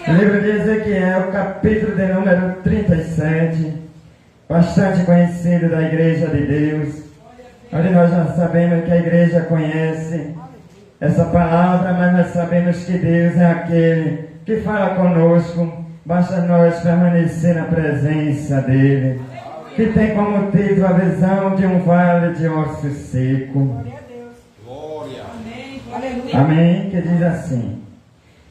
Livro de Ezequiel, capítulo de número 37, bastante conhecido da Igreja de Deus, onde nós já sabemos que a Igreja conhece essa palavra, mas nós sabemos que Deus é aquele que fala conosco, basta nós permanecer na presença dEle, que tem como título a visão de um vale de ossos seco. Glória. Amém, que diz assim: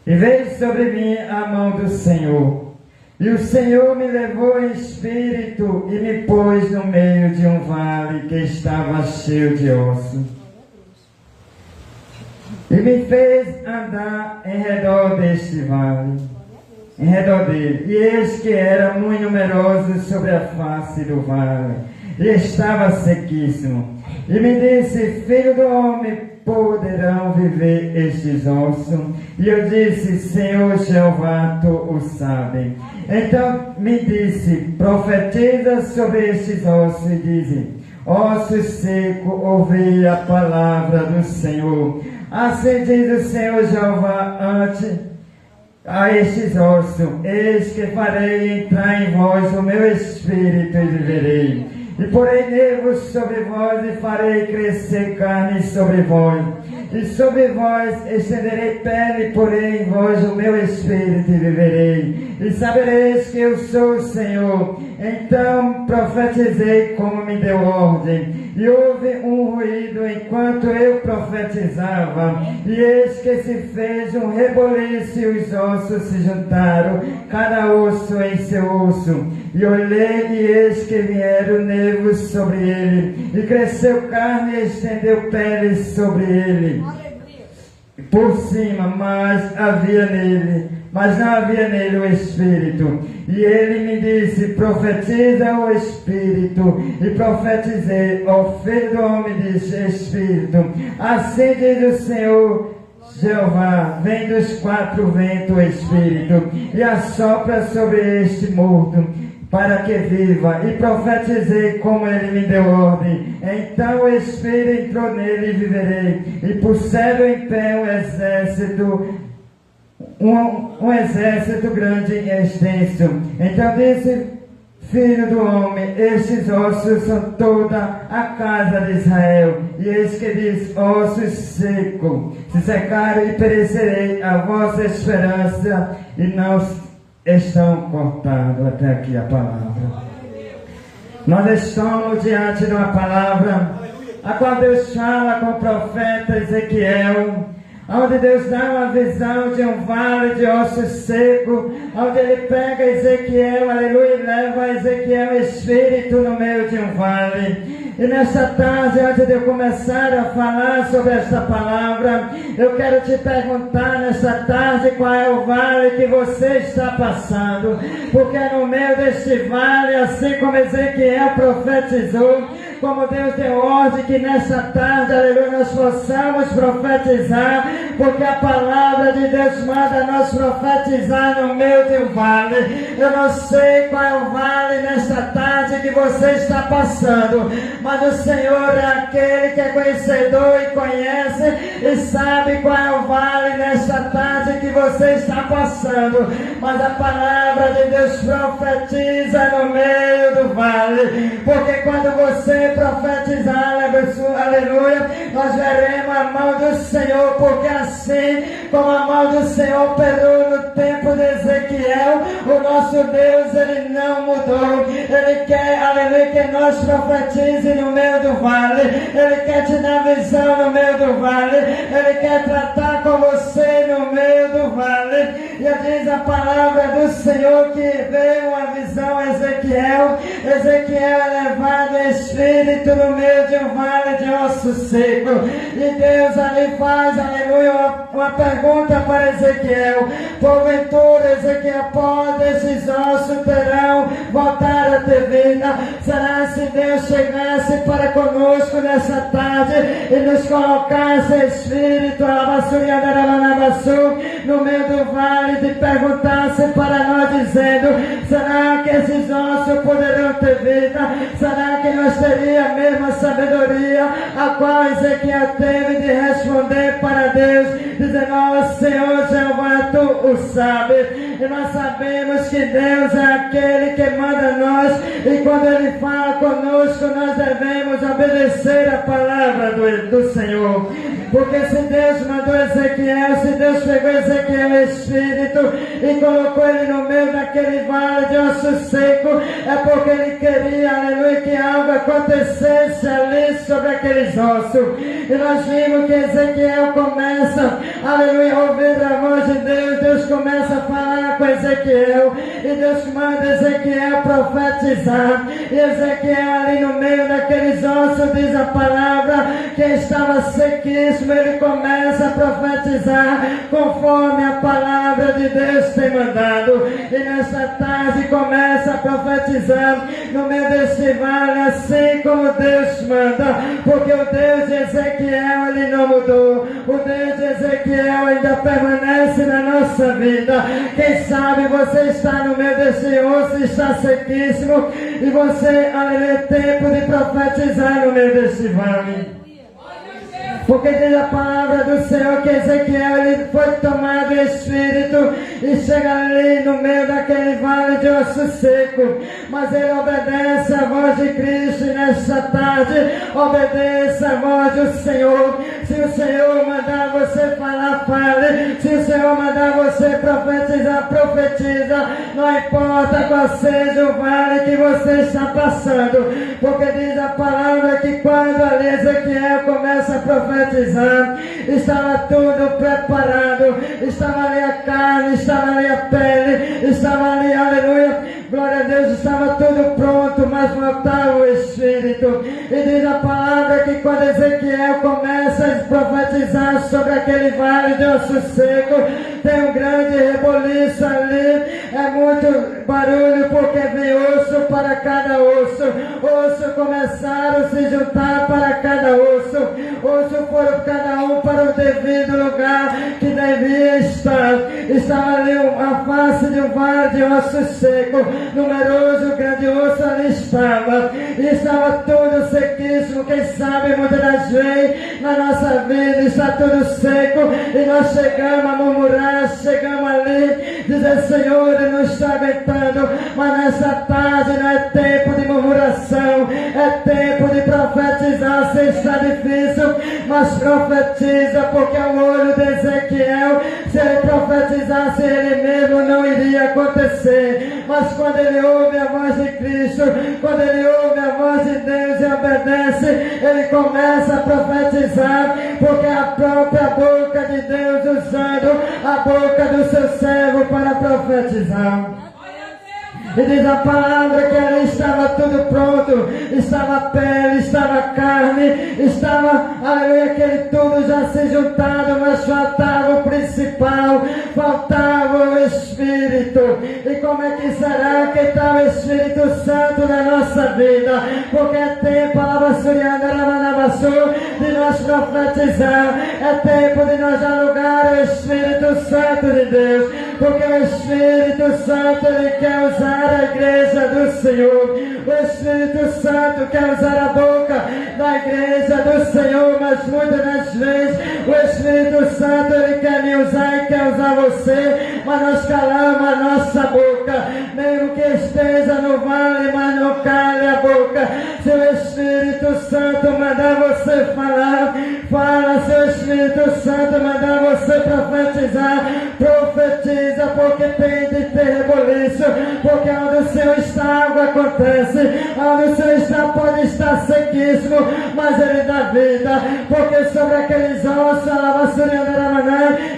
e veio sobre mim a mão do Senhor, e o Senhor me levou em espírito e me pôs no meio de um vale que estava cheio de ossos. E me fez andar em redor deste vale, em redor dele, e eis que era muito numeroso sobre a face do vale, e estava sequíssimo. E me disse: filho do homem, poderão viver estes ossos? E eu disse: Senhor Jeová, tu o sabes. Então me disse: profetiza sobre estes ossos e dize: ossos secos, ouvi a palavra do Senhor. Assim diz o Senhor Jeová ante a estes ossos: eis que farei entrar em vós o meu espírito e viverei. E porei nervos sobre vós e farei crescer carne sobre vós. E sobre vós estenderei pele, porei em vós o meu espírito e viverei. E sabereis que eu sou o Senhor. Então profetizei como me deu ordem. E houve um ruído enquanto eu profetizava. E eis que se fez um reboliço e os ossos se juntaram, cada osso em seu osso. E olhei e eis que vieram nervos sobre ele. E cresceu carne e estendeu pele sobre ele. Por cima, mas não havia nele o Espírito. E ele me disse: profetiza o Espírito. E profetizei: ó filho do homem, disse Espírito. Assim diz o Senhor Jeová: vem dos quatro ventos o Espírito, e assopra sobre este morto, para que viva. E profetizei como ele me deu ordem. Então o Espírito entrou nele e viverei. E puseram em pé um exército grande e extenso. Então disse: filho do homem, estes ossos são toda a casa de Israel. E eis que diz: ossos secos, se secaram e perecerei a vossa esperança, e não estão cortados. Até aqui a palavra. Nós estamos diante de uma palavra a qual Deus fala com o profeta Ezequiel, onde Deus dá uma visão de um vale de ossos secos, onde ele pega Ezequiel, aleluia, e leva Ezequiel espírito no meio de um vale. E nesta tarde, antes de eu começar a falar sobre esta palavra, eu quero te perguntar nesta tarde qual é o vale que você está passando, porque no meio deste vale, assim como Ezequiel profetizou, como Deus deu ordem que nessa tarde, aleluia, nós possamos profetizar, porque a palavra de Deus manda nós profetizar no meio de um vale. Eu não sei qual é o vale nesta tarde que você está passando, mas o Senhor é aquele que é conhecedor e conhece e sabe qual é o vale nesta tarde que você está passando. Mas a palavra de Deus profetiza no meio do vale, porque quando você profetizar, aleluia, nós veremos a mão do Senhor, porque assim como a mão do Senhor operou no tempo de Ezequiel, o nosso Deus, ele não mudou. Ele quer, aleluia, que nós profetizemos no meio do vale. Ele quer te dar visão no meio do vale. Ele quer tratar com você no meio do vale. E diz a palavra do Senhor que veio uma visão a Ezequiel. Ezequiel é levado em espírito no meio de um vale de osso seco. E Deus ali faz, aleluia, uma pergunta para Ezequiel: porventura, Ezequiel, pode esses ossos terão voltar a ter vida? Será se Deus chegasse para conosco nessa tarde e nos colocasse espírito, no meio do vale, te perguntasse para nós dizendo, será que esses ossos poderão ter vida? Será que nós teríamos a mesma sabedoria a qual Ezequiel teve de responder para Deus, dizendo, ó Senhor Jeová, tu o sabes, e nós sabemos que Deus é aquele que manda nós, e quando Ele fala conosco, nós devemos obedecer a palavra do Senhor. Porque se Deus mandou Ezequiel, se Deus pegou Ezequiel Espírito e colocou ele no meio daquele vale de osso seco, é porque Ele queria, aleluia, que algo acontecesse ali sobre aqueles ossos. E nós vimos que Ezequiel começa, aleluia, a ouvir a voz de Deus. Deus começa a falar com Ezequiel, e Deus manda Ezequiel profetizar. E Ezequiel ali no meio daqueles ossos, diz a palavra, que estava sequíssimo. Ele começa a profetizar conforme a palavra de Deus tem mandado. E nessa tarde começa a profetizar no meio desse vale, assim como Deus manda. Porque o Deus de Ezequiel, Ele não mudou. O Deus de Ezequiel ainda permanece na nossa vida. Quem sabe você está no meio desse osso, está sequíssimo, e você, aleluia, é tempo de profetizar no meio desse vale. Porque diz a palavra do Senhor que Ezequiel, ele foi tomado em espírito e chega ali no meio daquele vale de osso seco. Mas ele obedece a voz de Cristo, e nesta tarde obedeça a voz do Senhor. Se o Senhor mandar você falar, fale. Se o Senhor mandar você profetizar, profetiza. Não importa qual seja o vale que você está passando. Porque diz a palavra que quando ali Ezequiel começa a profetizar, estava tudo preparado, estava ali a carne, estava ali a pele, estava ali, aleluia, glória a Deus, estava tudo pronto, mas faltava o Espírito. E diz a palavra que quando Ezequiel começa a profetizar sobre aquele vale de osso seco, tem um grande reboliço ali, é muito barulho, porque vem osso para cada osso. Osso começaram a se juntar para cada osso. Osso foram cada um para o devido lugar que devia estar. Estava ali a face de um vale de osso seco, numeroso, grande osso ali estava. E estava tudo sequíssimo. Quem sabe muitas das vezes na nossa vida está tudo seco e nós chegamos a murmurar, chegamos ali, dizer, Senhor, eu não estou aguentando. Mas nessa tarde não é tempo de murmuração, é tempo de profetizar. Se está difícil, mas profetiza, porque ao olho de Ezequiel, se ele profetizasse ele mesmo, não iria acontecer. Mas quando ele ouve a voz de Cristo, quando ele ouve a voz de Deus e obedece, ele começa a profetizar, porque a própria boca de Deus usando a boca do seu servo para profetizar. E diz a palavra que ali estava tudo pronto, estava pele, estava carne, estava, aleluia, aquele tudo já se juntado, mas faltava o principal, faltava o Espírito. E como é que será que está o Espírito Santo na nossa vida? Porque é tempo, de nós profetizar, é tempo de nós alugar o Espírito Santo de Deus, porque o Espírito Santo, ele quer usar a igreja do Senhor. O Espírito Santo quer usar a boca da igreja do Senhor, mas muitas das vezes o Espírito Santo, ele quer me usar e quer usar você, mas nós calamos a nossa boca, mesmo que esteja no vale, mas não cale a boca. Se o Espírito Santo mandar você falar, fala. Se o Espírito Santo mandar você profetizar, profetiza, porque tem de ter reboliço, porque onde o Senhor está, água acontece. Onde o Senhor está, pode estar sequíssimo, mas Ele dá vida, porque sobre aqueles ossos,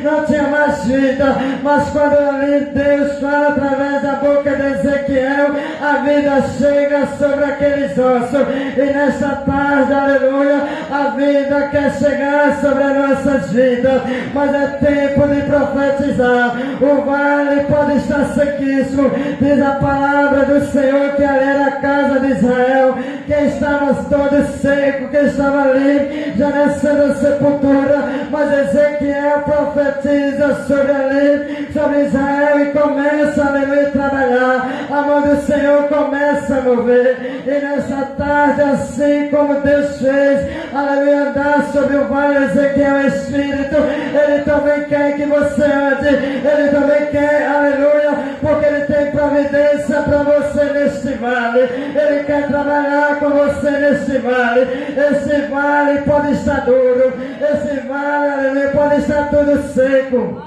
não tinha mais vida. Mas quando ali Deus fala através da boca de Ezequiel, a vida chega sobre aqueles ossos. E nesta tarde, aleluia, a vida quer chegar sobre as nossas vidas, mas é tempo de profetizar. O vale pode estar sequíssimo, diz a palavra do Senhor que ali era a casa de Israel, que estava todo seco, que estava ali já nessa sepultura, mas Ezequiel profetiza sobre ali, sobre Israel, e começa, aleluia, a trabalhar. A mão do Senhor começa a mover. E nessa tarde, assim como Deus fez, aleluia, andar sobre o vale, Ezequiel Espírito, Ele também quer que você ande. Ele também quer, aleluia, porque Ele tem providência para você neste vale. Ele quer trabalhar com você neste vale. Esse vale pode estar duro. Esse vale, aleluia, pode estar tudo seco.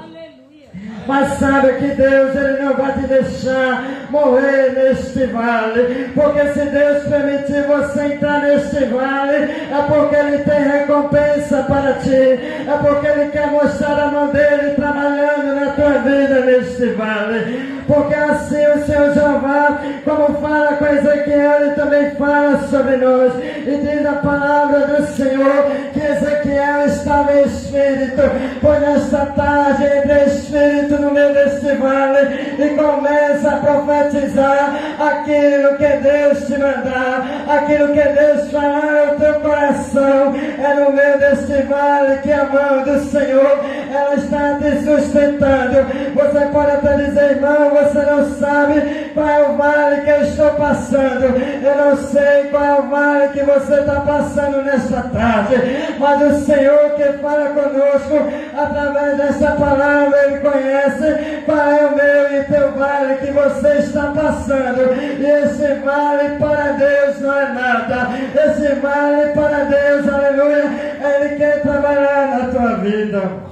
Mas sabe que Deus, Ele não vai te deixar morrer neste vale. Porque se Deus permitir você entrar neste vale, é porque Ele tem recompensa para ti. É porque Ele quer mostrar a mão dEle trabalhando na tua vida neste vale. Porque assim o Senhor Jeová, como fala com Ezequiel, Ele também fala sobre nós. E diz a palavra do Senhor que Ezequiel estava em espírito. Pois nesta tarde entra espírito no meio deste vale e começa a profetizar aquilo que Deus te mandar, aquilo que Deus falar ao teu coração. É no meio deste vale que a mão do Senhor, ela está te sustentando. Você pode até dizer, irmão, você não sabe qual é o vale que eu estou passando. Eu não sei qual é o vale que você está passando nesta tarde, mas o Senhor que fala conosco através dessa palavra, Ele conhece qual é o meu e teu vale que você está passando. E esse vale para Deus não é nada. Esse vale para Deus, aleluia, Ele quer trabalhar na tua vida.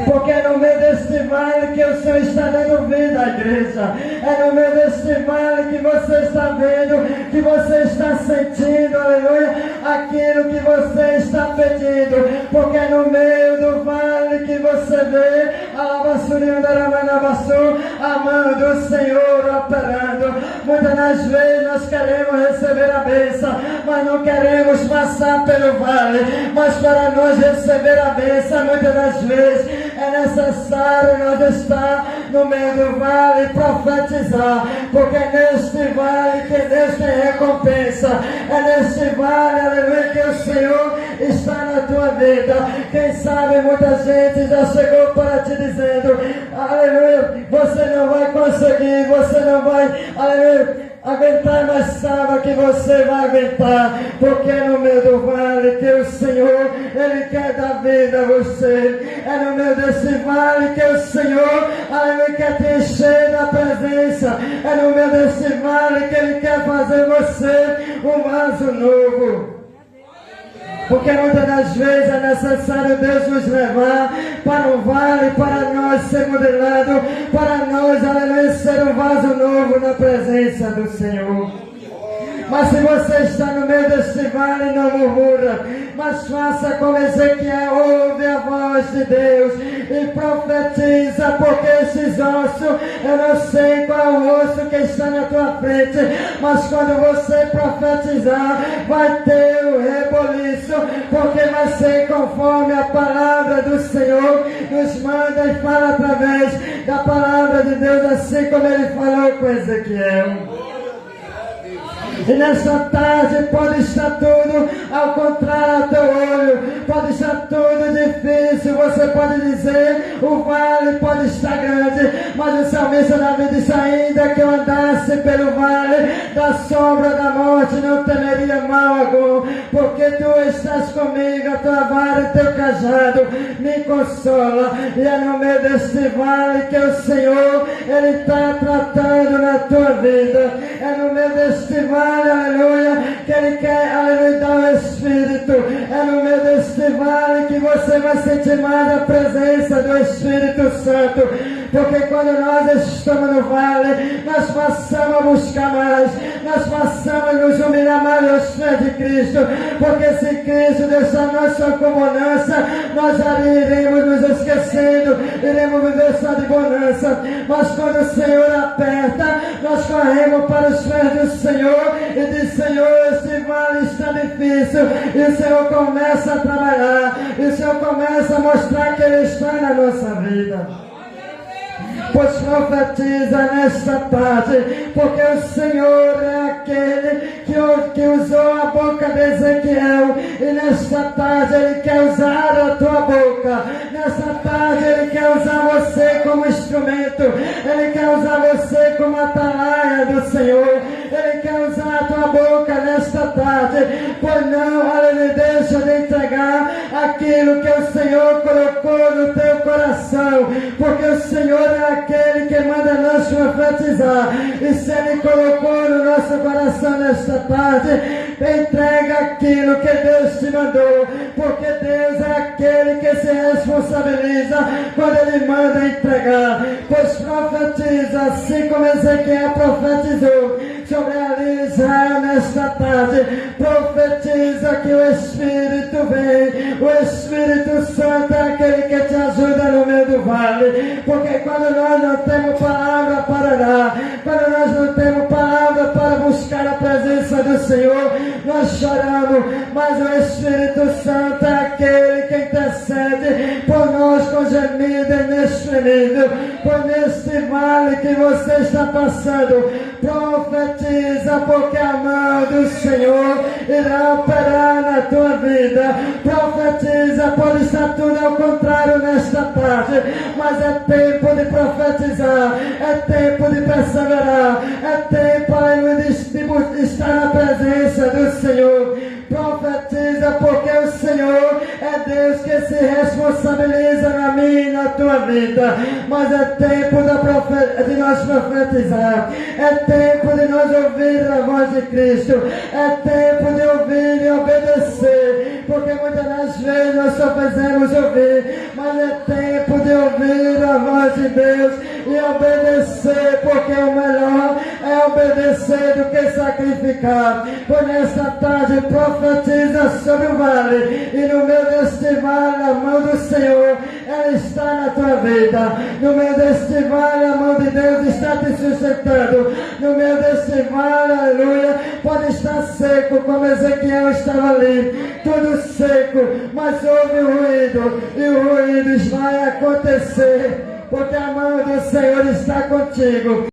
Porque é no meio deste vale que o Senhor está dando vida à igreja. É no meio deste vale que você está vendo, que você está sentindo, aleluia, aquilo que você está pedindo. Porque é no meio do vale que você vê a mão do Senhor operando. Muitas das vezes nós queremos receber a bênção, mas não queremos passar pelo vale. Mas para nós receber a bênção, muitas das vezes é necessário nós estar no meio do vale e profetizar, porque é neste vale que Deus tem recompensa. É neste vale, aleluia, que o Senhor está na tua vida. Quem sabe muita gente já chegou para te dizendo, aleluia, você não vai conseguir, você não vai, aleluia, aguentar, mas saiba que você vai aguentar, porque é no meio do vale que o Senhor, Ele quer dar vida a você. É no meio desse vale que o Senhor, Ele quer te encher da presença. É no meio desse vale que Ele quer fazer você um vaso novo. Porque muitas das vezes é necessário Deus nos levar para o vale, para nós ser modelado, para nós, aleluia, ser um vaso novo na presença do Senhor. Mas se você está no meio deste vale, não murmura, mas faça como Ezequiel, ouve a voz de Deus e profetiza, porque esses ossos, eu não sei qual é o osso que está na tua frente, mas quando você profetizar, vai ter o reboliço, porque vai ser conforme a palavra do Senhor nos manda e fala através da palavra de Deus, assim como Ele falou com Ezequiel. E nessa tarde pode estar tudo ao contrário ao teu olho, pode estar tudo difícil, você pode dizer, o vale pode estar grande, mas o salmista Davi disse, ainda que eu andasse pelo vale da sombra da morte, não temeria mal algum, porque tu estás comigo, a tua vara e teu cajado me consola. E é no meio deste vale que o Senhor, Ele está tratando na tua vida. É no meio deste vale, aleluia, que Ele quer, aleluia, dar o Espírito. É no meio deste vale que você vai sentir mais a presença do Espírito Santo. Porque quando nós estamos no vale, nós passamos a buscar mais, nós passamos a nos humilhar mais aos pés de Cristo. Porque se Cristo deixar nossa comunança, nós já iremos nos esquecendo, iremos viver só de bonança. Mas quando o Senhor aperta, nós corremos para os pés do Senhor e diz, Senhor, esse vale está difícil. E o Senhor começa a trabalhar, e o Senhor começa a mostrar que Ele está na nossa vida. Pois profetiza nesta tarde, porque o Senhor é aquele que usou a boca de Ezequiel, e nesta tarde Ele quer usar a tua boca, nesta tarde Ele quer usar como instrumento. Ele quer usar você como atalaia do Senhor. Ele quer usar a tua boca nesta tarde. Pois não, aleluia, deixa de entregar aquilo que o Senhor colocou no teu coração. Porque o Senhor é aquele que manda nós profetizar. E se Ele colocou no nosso coração nesta tarde, entrega aquilo que Deus te mandou. Porque Deus é aquele que se responsabiliza quando Ele manda entregar. Pois profetiza, assim como Ezequiel profetizou sobre a Israel nesta tarde. Profetiza que o Espírito vem. O Espírito Santo é aquele que te ajuda no meio do vale. Porque quando nós não temos palavra para dar, quando nós não temos palavra para buscar a presença do Senhor, nós choramos. Mas o Espírito Santo é aquele que intercede por nós com gemido inexprimível. Por neste vale que você está passando, profetiza, porque a mão do Senhor irá operar na tua vida. Profetiza, pode estar tudo ao contrário nesta tarde, mas é tempo de profetizar, é tempo de perseverar, é tempo de estar na presença do Senhor. Profetiza, porque o Senhor é Deus que se responsabiliza na minha e na tua vida. Mas é tempo de nós profetizar, é tempo de nós ouvir a voz de Cristo, é tempo de ouvir e obedecer, porque muitas das vezes nós só fazemos ouvir, mas é tempo de ouvir a voz de Deus e obedecer, porque o melhor é obedecer do que sacrificar. Por nesta tarde profetiza sobre o vale, e no meio deste vale a mão do Senhor, ela está na tua vida. No meio deste vale a mão de Deus está te sustentando. No meio deste vale, aleluia, pode estar seco como Ezequiel estava ali, tudo seco, mas houve um ruído, e o ruído vai acontecer, porque a mão do Senhor está contigo.